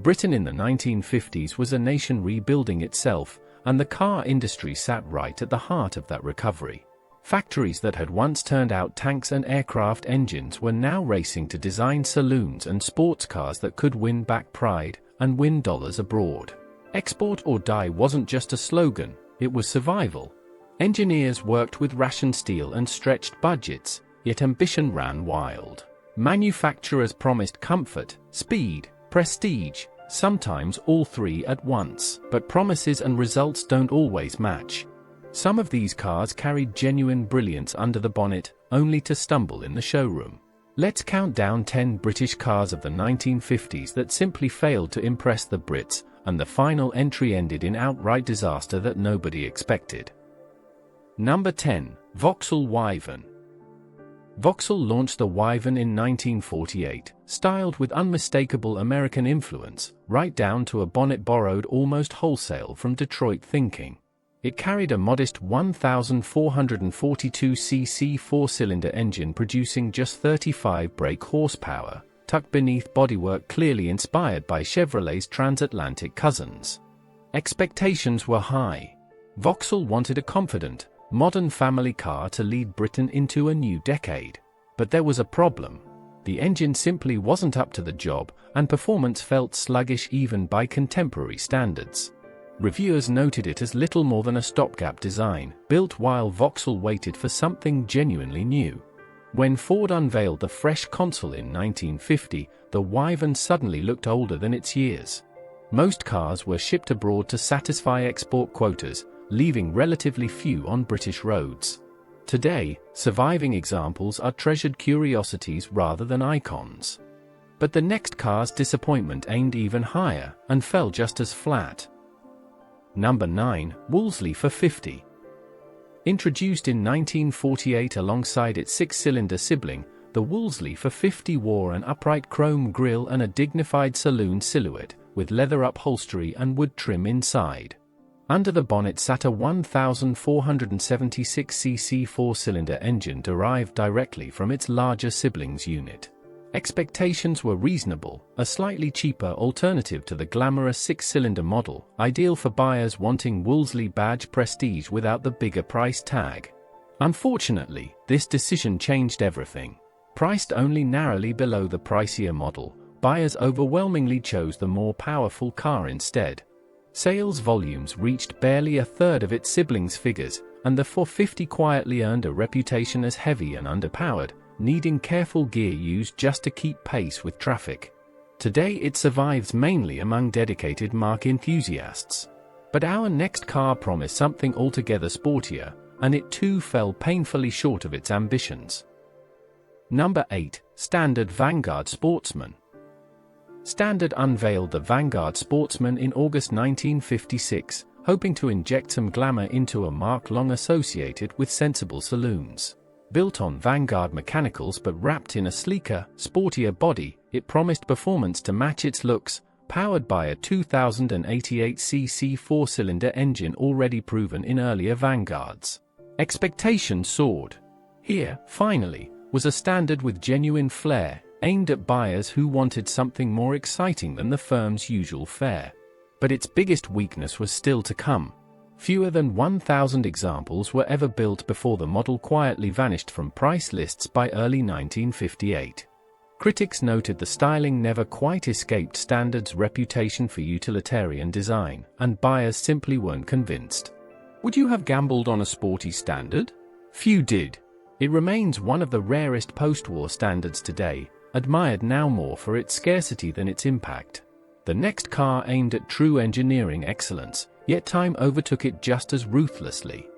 Britain in the 1950s was a nation rebuilding itself, and the car industry sat right at the heart of that recovery. Factories that had once turned out tanks and aircraft engines were now racing to design saloons and sports cars that could win back pride and win dollars abroad. Export or die wasn't just a slogan, it was survival. Engineers worked with rationed steel and stretched budgets, yet ambition ran wild. Manufacturers promised comfort, speed, prestige, sometimes all three at once, but promises and results don't always match. Some of these cars carried genuine brilliance under the bonnet, only to stumble in the showroom. Let's count down 10 British cars of the 1950s that simply failed to impress the Brits, and the final entry ended in outright disaster that nobody expected. Number 10. Vauxhall Wyvern. Vauxhall launched the Wyvern in 1948, styled with unmistakable American influence, right down to a bonnet borrowed almost wholesale from Detroit thinking. It carried a modest 1,442 cc four-cylinder engine producing just 35 brake horsepower, tucked beneath bodywork clearly inspired by Chevrolet's transatlantic cousins. Expectations were high. Vauxhall wanted a confident, modern family car to lead Britain into a new decade. But there was a problem. The engine simply wasn't up to the job, and performance felt sluggish even by contemporary standards. Reviewers noted it as little more than a stopgap design, built while Vauxhall waited for something genuinely new. When Ford unveiled the fresh console in 1950, the Wyvern suddenly looked older than its years. Most cars were shipped abroad to satisfy export quotas, leaving relatively few on British roads. Today, surviving examples are treasured curiosities rather than icons. But the next car's disappointment aimed even higher, and fell just as flat. Number 9. Wolseley for 50. Introduced in 1948 alongside its six-cylinder sibling, the Wolseley for 50 wore an upright chrome grille and a dignified saloon silhouette, with leather upholstery and wood trim inside. Under the bonnet sat a 1,476 cc four-cylinder engine derived directly from its larger sibling's unit. Expectations were reasonable, a slightly cheaper alternative to the glamorous six-cylinder model, ideal for buyers wanting Wolseley badge prestige without the bigger price tag. Unfortunately, this decision changed everything. Priced only narrowly below the pricier model, buyers overwhelmingly chose the more powerful car instead. Sales volumes reached barely a third of its siblings' figures, and the 450 quietly earned a reputation as heavy and underpowered, needing careful gear used just to keep pace with traffic. Today it survives mainly among dedicated marque enthusiasts. But our next car promised something altogether sportier, and it too fell painfully short of its ambitions. Number 8. Standard Vanguard Sportsman. Standard unveiled the Vanguard Sportsman in August 1956, hoping to inject some glamour into a marque long associated with sensible saloons. Built on Vanguard mechanicals but wrapped in a sleeker, sportier body, it promised performance to match its looks, powered by a 2,088 cc four-cylinder engine already proven in earlier Vanguards. Expectations soared. Here, finally, was a Standard with genuine flair, aimed at buyers who wanted something more exciting than the firm's usual fare. But its biggest weakness was still to come. Fewer than 1,000 examples were ever built before the model quietly vanished from price lists by early 1958. Critics noted the styling never quite escaped Standard's reputation for utilitarian design, and buyers simply weren't convinced. Would you have gambled on a sporty Standard? Few did. It remains one of the rarest post-war Standards today, admired now more for its scarcity than its impact. The next car aimed at true engineering excellence, yet time overtook it just as ruthlessly.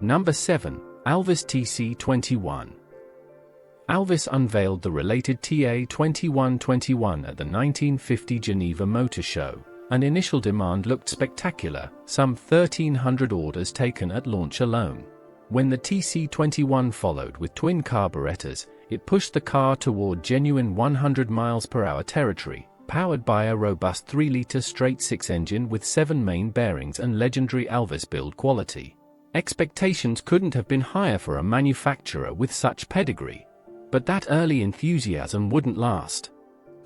Number 7. Alvis TC21. Alvis unveiled the related TA2121 at the 1950 Geneva Motor Show, and initial demand looked spectacular, some 1,300 orders taken at launch alone. When the TC21 followed with twin carburetors, it pushed the car toward genuine 100 mph territory, powered by a robust 3-litre straight-six engine with 7 main bearings and legendary Alvis build quality. Expectations couldn't have been higher for a manufacturer with such pedigree. But that early enthusiasm wouldn't last.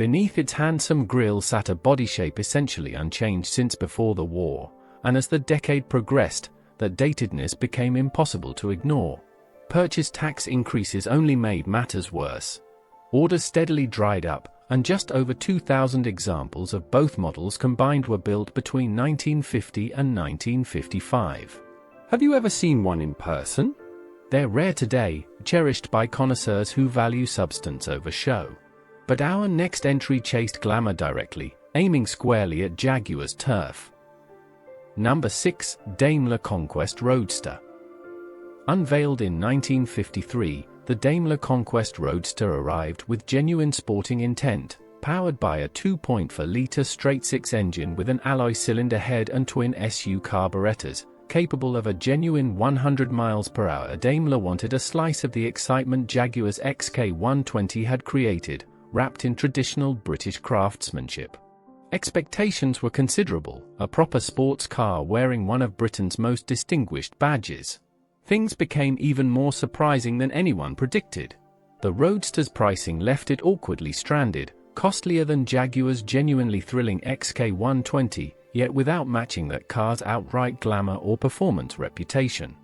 Beneath its handsome grille sat a body shape essentially unchanged since before the war, and as the decade progressed, that datedness became impossible to ignore. Purchase tax increases only made matters worse. Orders steadily dried up, and just over 2,000 examples of both models combined were built between 1950 and 1955. Have you ever seen one in person? They're rare today, cherished by connoisseurs who value substance over show. But our next entry chased glamour directly, aiming squarely at Jaguar's turf. Number 6. Daimler Conquest Roadster. Unveiled in 1953, the Daimler Conquest Roadster arrived with genuine sporting intent, powered by a 2.4-liter straight-six engine with an alloy cylinder head and twin SU carburetors, capable of a genuine 100 miles per hour. Daimler wanted a slice of the excitement Jaguar's XK120 had created, wrapped in traditional British craftsmanship. Expectations were considerable, a proper sports car wearing one of Britain's most distinguished badges. Things became even more surprising than anyone predicted. The Roadster's pricing left it awkwardly stranded, costlier than Jaguar's genuinely thrilling XK120, yet without matching that car's outright glamour or performance reputation.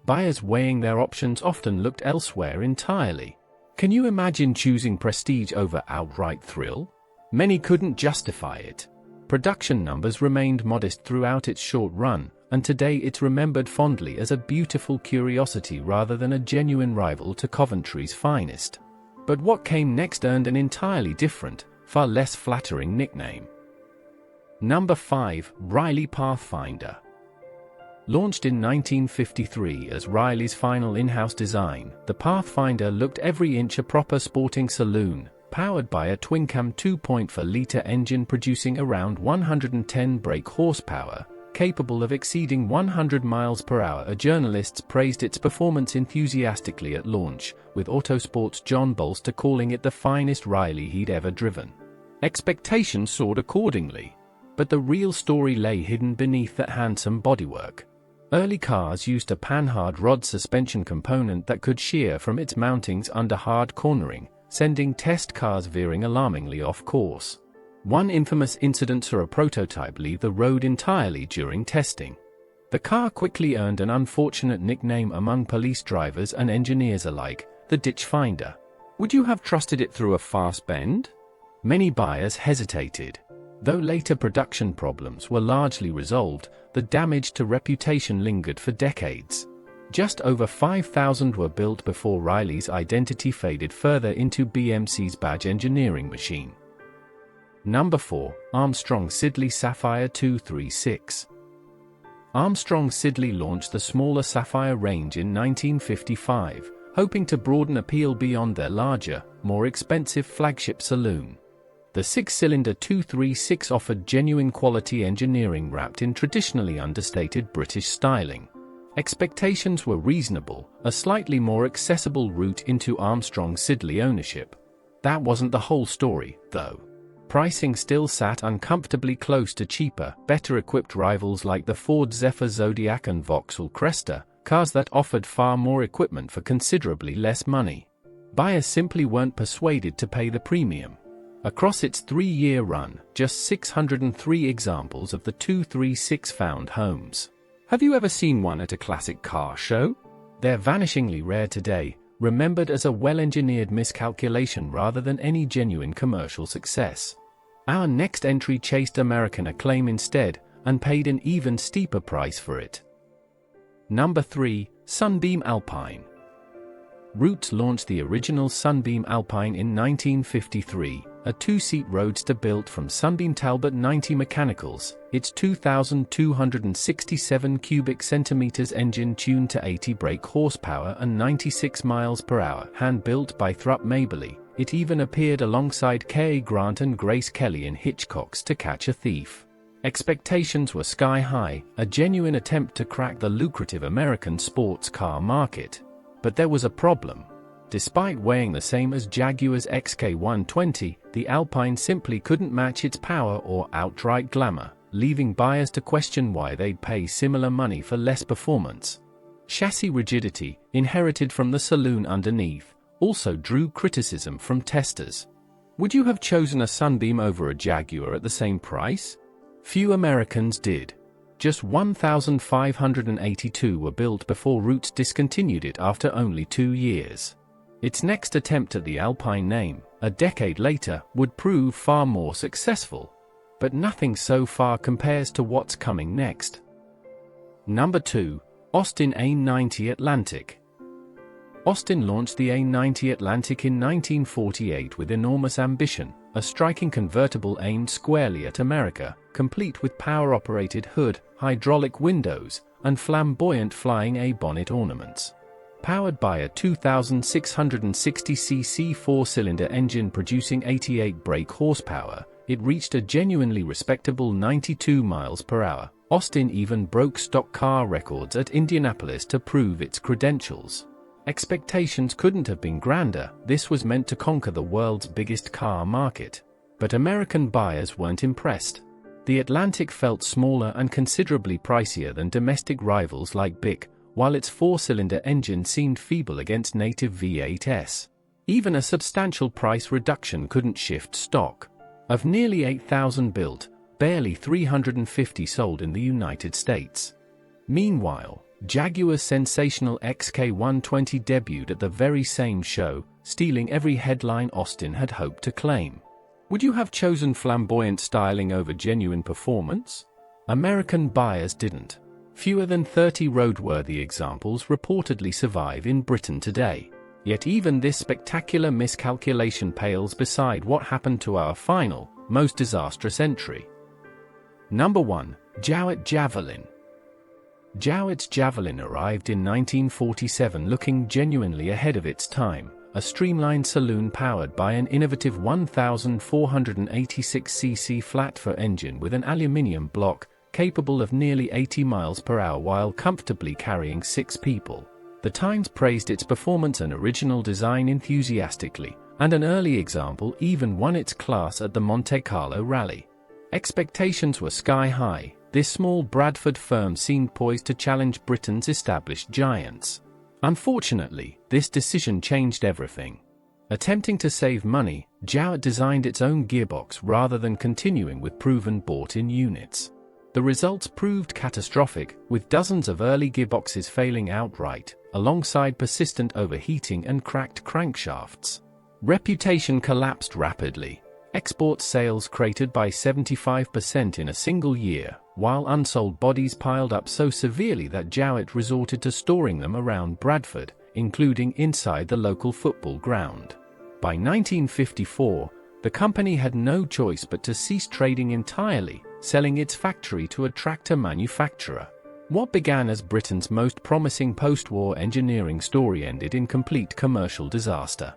Buyers weighing their options often looked elsewhere entirely. Can you imagine choosing prestige over outright thrill? Many couldn't justify it. Production numbers remained modest throughout its short run, and today it's remembered fondly as a beautiful curiosity rather than a genuine rival to Coventry's finest. But what came next earned an entirely different, far less flattering nickname. Number 5. Riley Pathfinder. Launched in 1953 as Riley's final in-house design, the Pathfinder looked every inch a proper sporting saloon, powered by a twin-cam 2.4-liter engine producing around 110 brake horsepower, capable of exceeding 100 miles per hour. Journalists praised its performance enthusiastically at launch, with Autosport's John Bolster calling it the finest Riley he'd ever driven. Expectations soared accordingly. But the real story lay hidden beneath that handsome bodywork. Early cars used a panhard rod suspension component that could shear from its mountings under hard cornering, sending test cars veering alarmingly off course. One infamous incident saw a prototype leave the road entirely during testing. The car quickly earned an unfortunate nickname among police drivers and engineers alike, the Ditch Finder. Would you have trusted it through a fast bend? Many buyers hesitated. Though later production problems were largely resolved, the damage to reputation lingered for decades. Just over 5,000 were built before Riley's identity faded further into BMC's badge engineering machine. Number 4. Armstrong Siddeley Sapphire 236. Armstrong Siddeley launched the smaller Sapphire range in 1955, hoping to broaden appeal beyond their larger, more expensive flagship saloon. The six-cylinder 236 offered genuine quality engineering wrapped in traditionally understated British styling. Expectations were reasonable, a slightly more accessible route into Armstrong Siddeley ownership. That wasn't the whole story, though. Pricing still sat uncomfortably close to cheaper, better-equipped rivals like the Ford Zephyr Zodiac and Vauxhall Cresta, cars that offered far more equipment for considerably less money. Buyers simply weren't persuaded to pay the premium. Across its 3-year run, just 603 examples of the 236 found homes. Have you ever seen one at a classic car show? They're vanishingly rare today, remembered as a well-engineered miscalculation rather than any genuine commercial success. Our next entry chased American acclaim instead, and paid an even steeper price for it. Number 3. Sunbeam Alpine. Roots launched the original Sunbeam Alpine in 1953, a two-seat roadster built from Sunbeam Talbot 90 mechanicals, its 2,267 cubic centimeters engine tuned to 80 brake horsepower and 96 miles per hour, hand-built by Thrupp Maberly. It even appeared alongside Cary Grant and Grace Kelly in Hitchcock's To Catch a Thief. Expectations were sky-high, a genuine attempt to crack the lucrative American sports car market. But there was a problem. Despite weighing the same as Jaguar's XK120, the Alpine simply couldn't match its power or outright glamour, leaving buyers to question why they'd pay similar money for less performance. Chassis rigidity, inherited from the saloon underneath, also drew criticism from testers. Would you have chosen a Sunbeam over a Jaguar at the same price? Few Americans did. Just 1,582 were built before Rootes discontinued it after only 2 years. Its next attempt at the Alpine name, a decade later, would prove far more successful. But nothing so far compares to what's coming next. Number 2. Austin A90 Atlantic. Austin launched the A90 Atlantic in 1948 with enormous ambition, a striking convertible aimed squarely at America, complete with power-operated hood, hydraulic windows, and flamboyant flying A-bonnet ornaments. Powered by a 2,660cc four-cylinder engine producing 88 brake horsepower, it reached a genuinely respectable 92 miles per hour. Austin even broke stock car records at Indianapolis to prove its credentials. Expectations couldn't have been grander. This was meant to conquer the world's biggest car market. But American buyers weren't impressed. The Atlantic felt smaller and considerably pricier than domestic rivals like Bic, while its four-cylinder engine seemed feeble against native V8s. Even a substantial price reduction couldn't shift stock. Of nearly 8,000 built, barely 350 sold in the United States. Meanwhile, Jaguar's sensational XK120 debuted at the very same show, stealing every headline Austin had hoped to claim. Would you have chosen flamboyant styling over genuine performance? American buyers didn't. Fewer than 30 roadworthy examples reportedly survive in Britain today. Yet even this spectacular miscalculation pales beside what happened to our final, most disastrous entry. Number 1. Jowett Javelin. Jowett's Javelin arrived in 1947 looking genuinely ahead of its time, a streamlined saloon powered by an innovative 1,486cc flat-foot engine with an aluminium block, capable of nearly 80 miles per hour while comfortably carrying 6 people. The Times praised its performance and original design enthusiastically, and an early example even won its class at the Monte Carlo Rally. Expectations were sky-high. This small Bradford firm seemed poised to challenge Britain's established giants. Unfortunately, this decision changed everything. Attempting to save money, Jowett designed its own gearbox rather than continuing with proven bought-in units. The results proved catastrophic, with dozens of early gearboxes failing outright, alongside persistent overheating and cracked crankshafts. Reputation collapsed rapidly. Export sales cratered by 75% in a single year, while unsold bodies piled up so severely that Jowett resorted to storing them around Bradford, including inside the local football ground. By 1954, the company had no choice but to cease trading entirely, selling its factory to a tractor manufacturer. What began as Britain's most promising post-war engineering story ended in complete commercial disaster.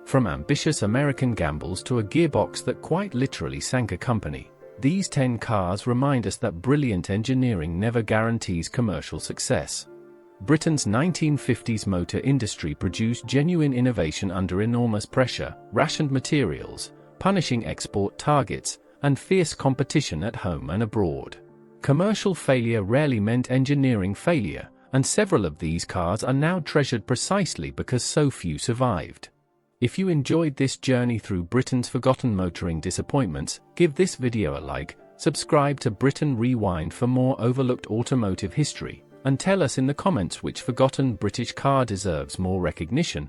From ambitious American gambles to a gearbox that quite literally sank a company, these 10 cars remind us that brilliant engineering never guarantees commercial success. Britain's 1950s motor industry produced genuine innovation under enormous pressure, rationed materials, punishing export targets, and fierce competition at home and abroad. Commercial failure rarely meant engineering failure, and several of these cars are now treasured precisely because so few survived. If you enjoyed this journey through Britain's forgotten motoring disappointments, give this video a like, subscribe to Britain Rewind for more overlooked automotive history, and tell us in the comments which forgotten British car deserves more recognition.